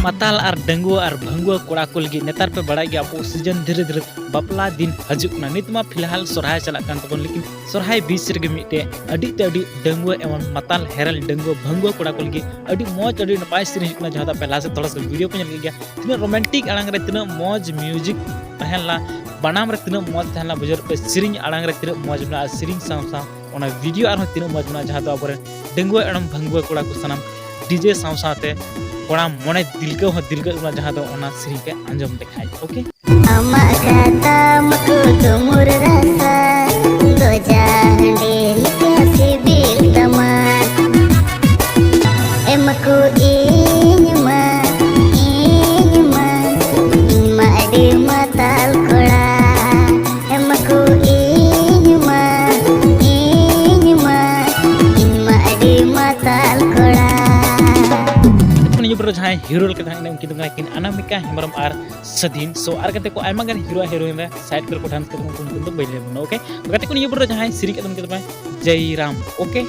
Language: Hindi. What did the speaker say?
माताल और डंगुआ और भंगुआ कोड़ा को लगी नेतार पे बड़ा गया अब सीजन धीरे धीरे बापला दिन हजुकना नित मा फिलहाल सोरहाय चला कान तबन लेकिन सोरहाय बीच रे मिटे अडी ते अडी डंगुआ एवं माताल हेरल डंगुआ भंगुआ कोड़ा को लगी अडी मौज अडी नपाय सीरीज हुकना जहां पहला से थोड़ा सा वीडियो को नेल गया तिना रोमांटिक आड़ांग रे तिना मौज म्यूजिक तहला बनाम रे तिना मौज तहला बुजर पे सिरिंग आड़ांग रे तिना मौज बना सिरिंग साव साव ओना वीडियो आर तिना मौज बना जहां अबरे डंगुआ एवं भंगुआ कोड़ा को सनम डीजे साव सावते कोड़ा मने दिलका जहां दो ओना सिरिंग के अंजम देखाय ओके अम्मा कथा मको तुमुर रसा दो जांडेल के सिबिल तमान एमको इनमा अडी माताल कोड़ा एमको इनमा अडी माताल कोड़ा जहाँ हीरो उनकी लेकिन अनामिका हेम्ब्रम और सदीन सो आर कते को आयमा गान हीरो हीरोइन रे साइड पर को डांस करते उनको बैले ओके कते को जहाँ सीरीज जय राम ओके।